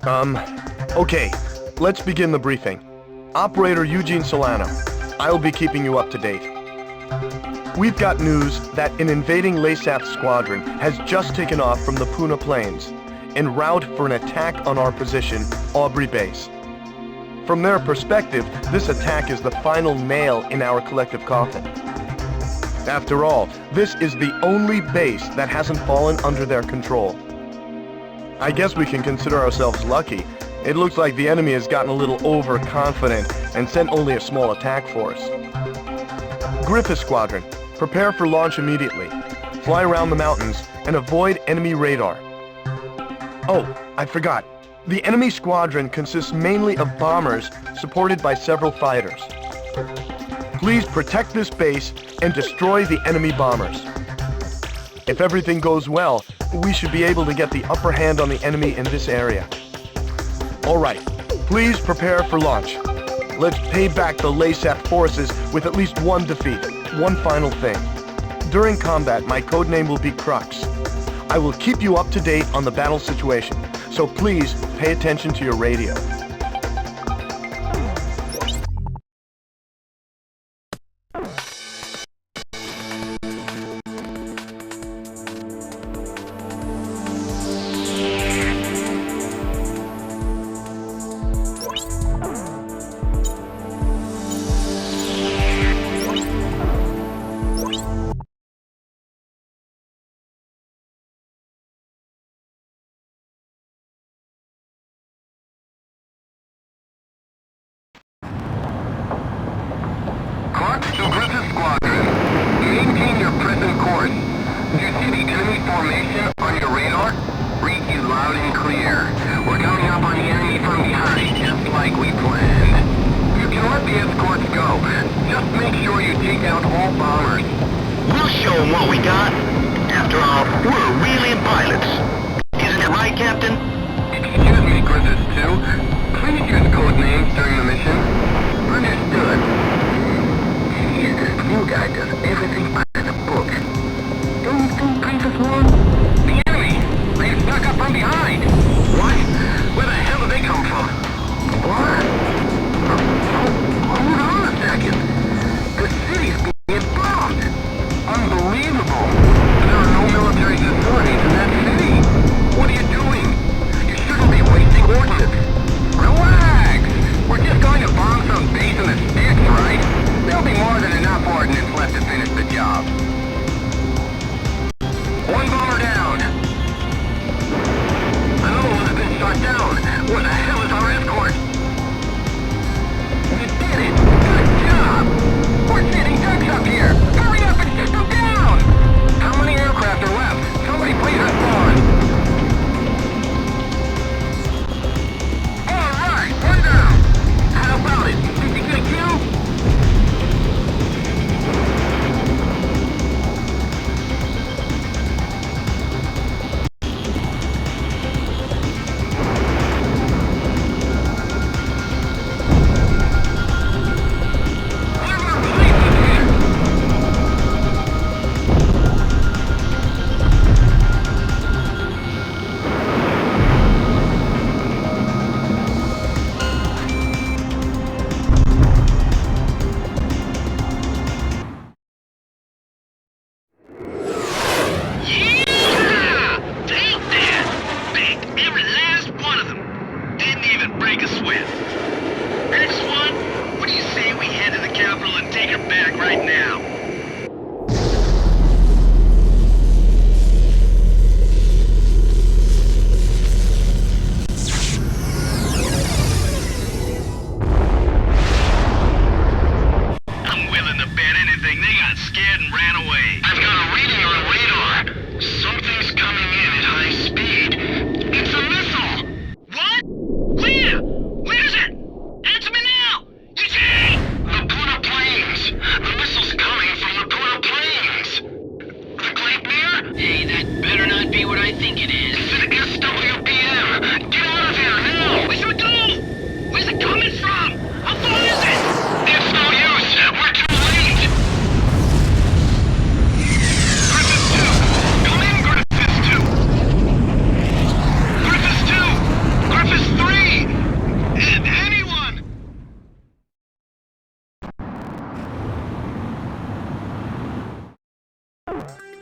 Okay, let's begin the briefing. Operator Eugene Solano, I'll be keeping you up to date. We've got news that an invading LASAF squadron has just taken off from the Puna Plains, en route for an attack on our position, Aubrey Base. From their perspective, this attack is the final nail in our collective coffin. After all, this is the only base that hasn't fallen under their control. I guess we can consider ourselves lucky. It looks like the enemy has gotten a little overconfident and sent only a small attack force. Gryphus Squadron, prepare for launch immediately. Fly around the mountains and avoid enemy radar. Oh, I forgot. The enemy squadron consists mainly of bombers supported by several fighters. Please protect this base and destroy the enemy bombers. If everything goes well, we should be able to get the upper hand on the enemy in this area. All right, please prepare for launch. Let's pay back the LASAF forces with at least one defeat. One final thing. During combat, my codename will be Crux. I will keep you up to date on the battle situation, so please pay attention to your radio. Formation on your radar reads you loud and clear. We're coming up on the enemy from behind, just like we planned. You can let the escorts go. Just make sure you take out all bombers. We'll show them what we got. After all, we're really pilots. Isn't it right, Captain? Excuse me, Gryphus 2. Please use code names during the mission. Understood. This new guy does everything by the book. Don't you think Gryphus 1? The enemy! They snuck up from behind! What? Where the hell did they come from? What? Hold on a second. The city's being bombed! Unbelievable! There are no military facilities in that city! What are you doing? You shouldn't be wasting ordnance! Relax! We're just going to bomb some base in the sticks, right? There'll be more than enough ordnance left to finish the job. One bomber down. Another one has been shot down. Where the hell is our escort? You did it! Good job! We're sitting ducks up here! Hurry up and shoot them down! How many aircraft are left? Somebody please respond! Alright, one down! How about it? Did you get a kill?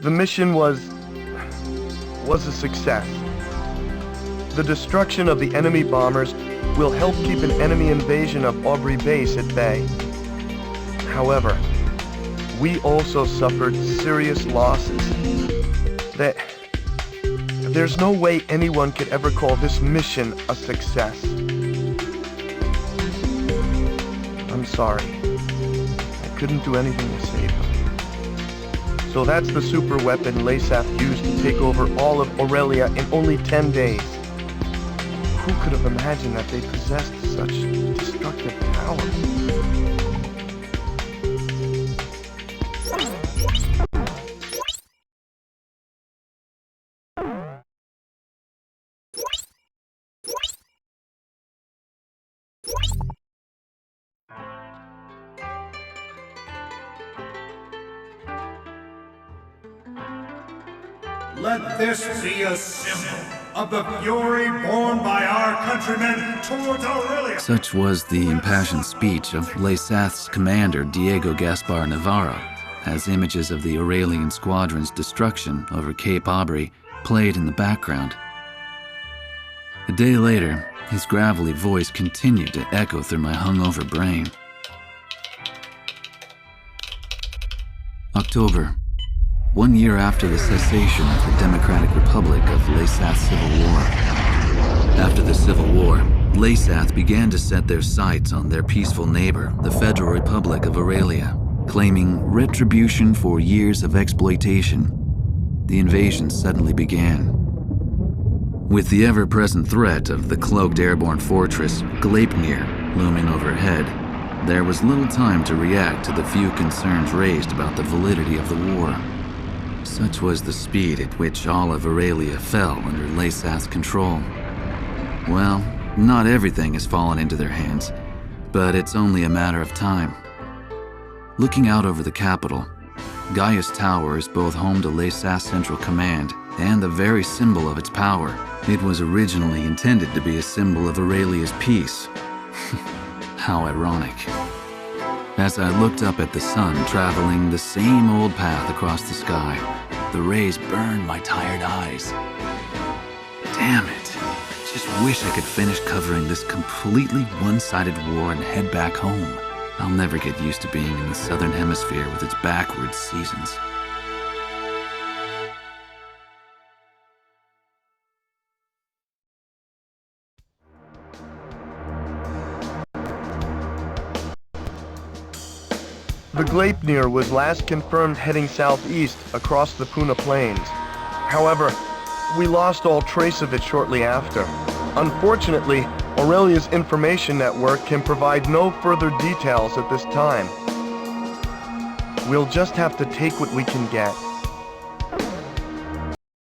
The mission was a success. The destruction of the enemy bombers will help keep an enemy invasion of Aubrey Base at bay. However, we also suffered serious losses. There's no way anyone could ever call this mission a success. I'm sorry. I couldn't do anything to save them. So that's the super weapon Laysaf used to take over all of Aurelia in only 10 days. Who could have imagined that they possessed such destructive power? Let this be a symbol of the fury borne by our countrymen towards Aurelia. Such was the impassioned speech of Laysath's commander Diego Gaspar Navarro, as images of the Aurelian squadron's destruction over Cape Aubrey played in the background. A day later, his gravelly voice continued to echo through my hungover brain. October. 1 year after the cessation of the Democratic Republic of Laysath's civil war. After the Civil War, Laysath began to set their sights on their peaceful neighbor, the Federal Republic of Aurelia, claiming retribution for years of exploitation. The invasion suddenly began. With the ever-present threat of the cloaked airborne fortress, Gleipnir, looming overhead, there was little time to react to the few concerns raised about the validity of the war. Such was the speed at which all of Aurelia fell under Laysath's control. Well, not everything has fallen into their hands, but it's only a matter of time. Looking out over the capital, Gaius Tower is both home to Laysath's Central Command and the very symbol of its power. It was originally intended to be a symbol of Aurelia's peace. How ironic. As I looked up at the sun traveling the same old path across the sky, the rays burned my tired eyes. Damn it. Just wish I could finish covering this completely one-sided war and head back home. I'll never get used to being in the southern hemisphere with its backwards seasons. The Gleipnir was last confirmed heading southeast across the Puna Plains. However, we lost all trace of it shortly after. Unfortunately, Aurelia's information network can provide no further details at this time. We'll just have to take what we can get.